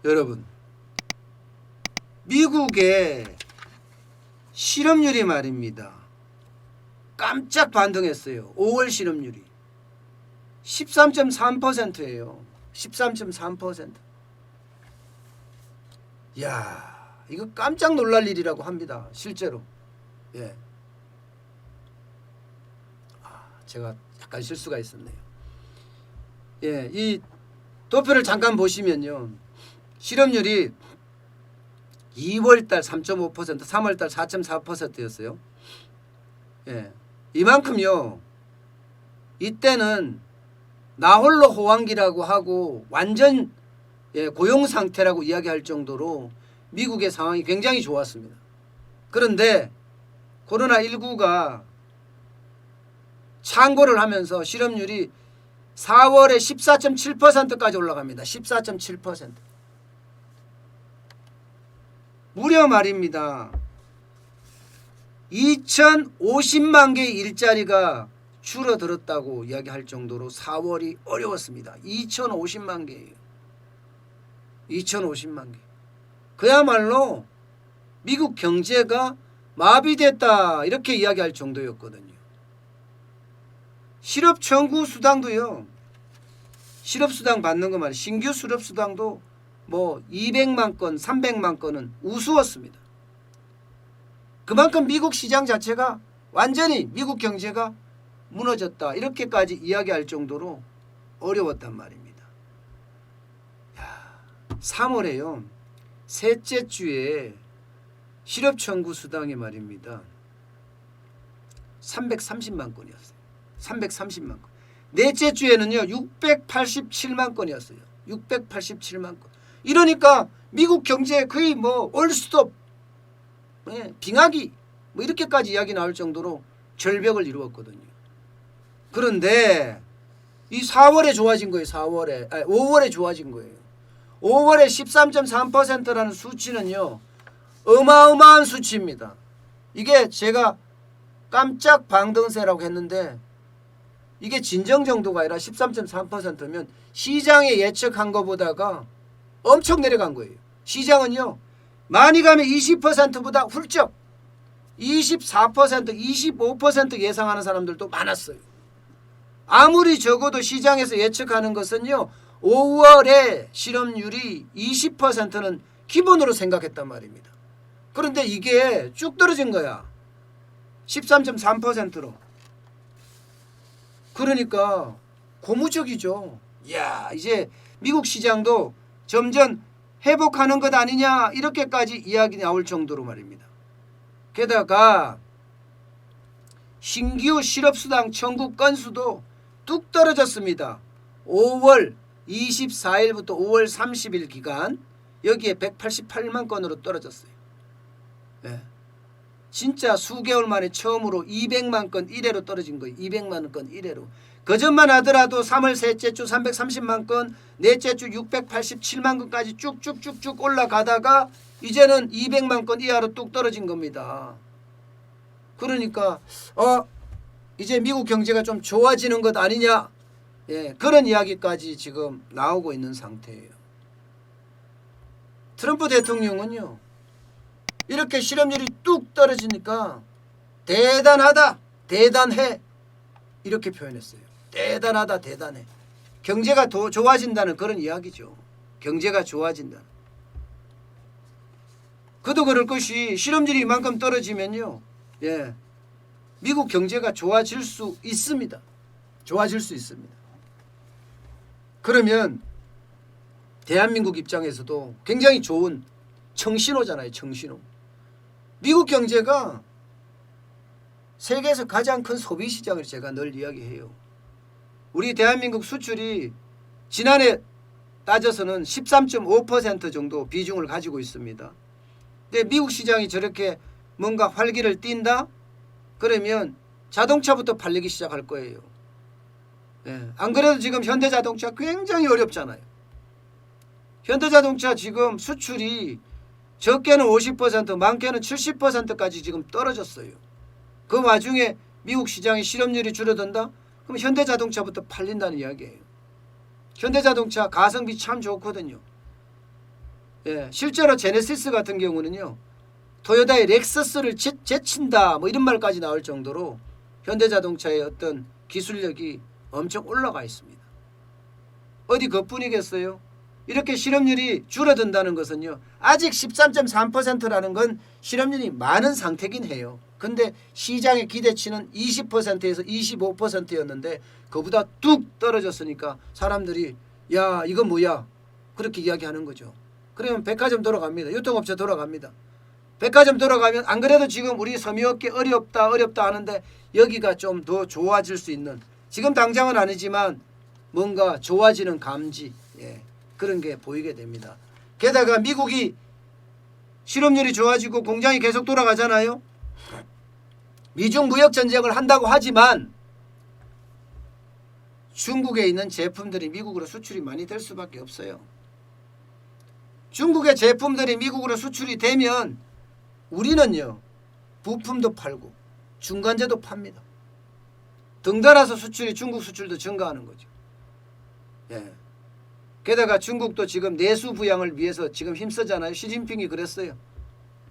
여러분, 미국의 실업률이 말입니다. 깜짝 반등했어요. 5월 실업률이 13.3%예요. 13.3%. 야, 이거 깜짝 놀랄 일이라고 합니다. 실제로. 예. 제가 약간 실수가 있었네요. 예, 이 도표를 잠깐 보시면요. 실업률이 2월달 3.5%, 3월달 4.4%였어요. 예, 이만큼요. 이때는 나홀로 호황기라고 하고 완전 고용 상태라고 이야기할 정도로 미국의 상황이 굉장히 좋았습니다. 그런데 코로나19가 창궐을 하면서 실업률이 4월에 14.7%까지 올라갑니다. 14.7%. 무려 말입니다. 2050만 개의 일자리가 줄어들었다고 이야기할 정도로 4월이 어려웠습니다. 2050만 개예요. 2050만 개. 그야말로 미국 경제가 마비됐다 이렇게 이야기할 정도였거든요. 실업청구 수당도요. 실업수당 받는 거 말이에요. 신규 실업수당도 뭐 200만 건, 300만 건은 우스웠습니다. 그만큼 미국 시장 자체가 완전히 미국 경제가 무너졌다 이렇게까지 이야기할 정도로 어려웠단 말입니다. 3월에요. 셋째 주에 실업청구 수당이 말입니다. 330만 건이었어요. 330만 건. 넷째 주에는요. 687만 건이었어요. 687만 건. 이러니까 미국 경제 거의 뭐 올스톱, 빙하기 뭐 이렇게까지 이야기 나올 정도로 절벽을 이루었거든요. 그런데 이 4월에 좋아진 거예요. 5월에 좋아진 거예요. 5월에 13.3%라는 수치는요. 어마어마한 수치입니다. 이게 제가 깜짝 방등세라고 했는데 이게 진정 정도가 아니라 13.3%면 시장에 예측한 것보다가 엄청 내려간 거예요. 시장은요. 많이 가면 20%보다 훌쩍 24%, 25% 예상하는 사람들도 많았어요. 아무리 적어도 시장에서 예측하는 것은요. 5월에 실업률이 20%는 기본으로 생각했단 말입니다. 그런데 이게 쭉 떨어진 거야. 13.3%로. 그러니까 고무적이죠. 이야, 이제 미국 시장도 점점 회복하는 것 아니냐 이렇게까지 이야기 나올 정도로 말입니다. 게다가 신규 실업수당 청구 건수도 뚝 떨어졌습니다. 5월 24일부터 5월 30일 기간 여기에 188만 건으로 떨어졌어요. 네. 진짜 수개월 만에 처음으로 200만 건 이래로 떨어진 거예요. 200만 건 이래로. 그전만 하더라도 3월 셋째 주 330만 건, 넷째 주 687만 건까지 쭉쭉쭉쭉 올라가다가 이제는 200만 건 이하로 뚝 떨어진 겁니다. 그러니까 이제 미국 경제가 좀 좋아지는 것 아니냐, 그런 이야기까지 지금 나오고 있는 상태예요. 트럼프 대통령은요. 이렇게 실업률이 뚝 떨어지니까 대단하다, 대단해 이렇게 표현했어요. 대단하다, 대단해. 경제가 더 좋아진다는 그런 이야기죠. 경제가 좋아진다. 그도 그럴 것이 실업률이 이만큼 떨어지면요. 미국 경제가 좋아질 수 있습니다. 좋아질 수 있습니다. 그러면 대한민국 입장에서도 굉장히 좋은 청신호잖아요. 청신호. 미국 경제가 세계에서 가장 큰 소비 시장을 제가 늘 이야기해요. 우리 대한민국 수출이 지난해 따져서는 13.5% 정도 비중을 가지고 있습니다. 근데 미국 시장이 저렇게 뭔가 활기를 띈다? 그러면 자동차부터 팔리기 시작할 거예요. 안 그래도 지금 현대자동차 굉장히 어렵잖아요. 현대자동차 지금 수출이 적게는 50%, 많게는 70%까지 지금 떨어졌어요. 그 와중에 미국 시장의 실업률이 줄어든다? 그럼 현대자동차부터 팔린다는 이야기예요. 현대자동차 가성비 참 좋거든요. 예, 실제로 제네시스 같은 경우는요. 토요타의 렉서스를 제친다 뭐 이런 말까지 나올 정도로 현대자동차의 어떤 기술력이 엄청 올라가 있습니다. 어디 그뿐이겠어요? 이렇게 실업률이 줄어든다는 것은요. 아직 13.3%라는 건 실업률이 많은 상태긴 해요. 근데 시장의 기대치는 20%에서 25%였는데 그보다 뚝 떨어졌으니까 사람들이 야 이거 뭐야 그렇게 이야기하는 거죠. 그러면 백화점 돌아갑니다. 유통업체 돌아갑니다. 백화점 돌아가면 안 그래도 지금 우리 섬유업계 어렵다 하는데 여기가 좀 더 좋아질 수 있는 지금 당장은 아니지만 뭔가 좋아지는 감지 그런 게 보이게 됩니다. 게다가 미국이 실업률이 좋아지고 공장이 계속 돌아가잖아요. 미중 무역 전쟁을 한다고 하지만 중국에 있는 제품들이 미국으로 수출이 많이 될 수밖에 없어요. 중국의 제품들이 미국으로 수출이 되면 우리는요 부품도 팔고 중간재도 팝니다. 덩달아서 수출이 중국 수출도 증가하는 거죠. 예. 게다가 중국도 지금 내수 부양을 위해서 지금 힘쓰잖아요. 시진핑이 그랬어요.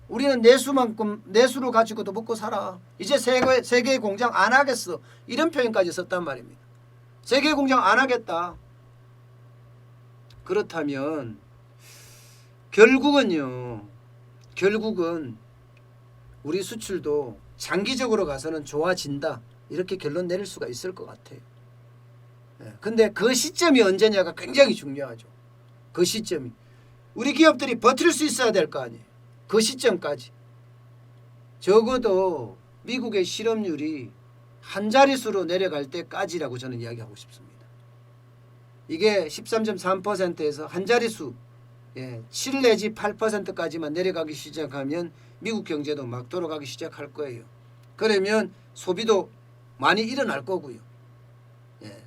우리는 내수로 가지고도 먹고 살아. 이제 세계의 공장 안 하겠어. 이런 표현까지 썼단 말입니다. 세계의 공장 안 하겠다. 그렇다면 결국은 우리 수출도 장기적으로 가서는 좋아진다. 이렇게 결론 내릴 수가 있을 것 같아요. 근데 그 시점이 언제냐가 굉장히 중요하죠. 그 시점이. 우리 기업들이 버틸 수 있어야 될 거 아니에요. 그 시점까지. 적어도 미국의 실업률이 한 자릿수로 내려갈 때까지라고 저는 이야기하고 싶습니다. 이게 13.3%에서 한 자릿수 7 내지 8%까지만 내려가기 시작하면 미국 경제도 막 돌아가기 시작할 거예요. 그러면 소비도 많이 일어날 거고요.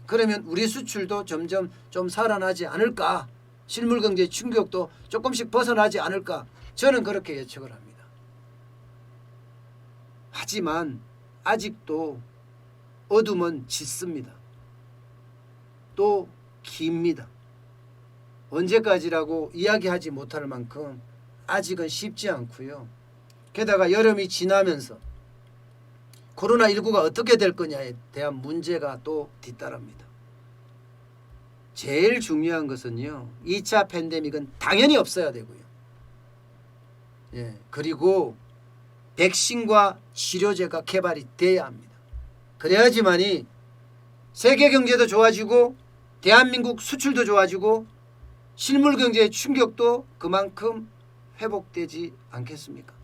그러면 우리 수출도 점점 좀 살아나지 않을까. 실물 경제 충격도 조금씩 벗어나지 않을까. 저는 그렇게 예측을 합니다. 하지만 아직도 어둠은 짙습니다. 또 깁니다. 언제까지라고 이야기하지 못할 만큼 아직은 쉽지 않고요. 게다가 여름이 지나면서 코로나19가 어떻게 될 거냐에 대한 문제가 또 뒤따릅니다. 제일 중요한 것은요. 2차 팬데믹은 당연히 없어야 되고요. 그리고 백신과 치료제가 개발이 돼야 합니다. 그래야지만이 세계 경제도 좋아지고 대한민국 수출도 좋아지고 실물 경제의 충격도 그만큼 회복되지 않겠습니까?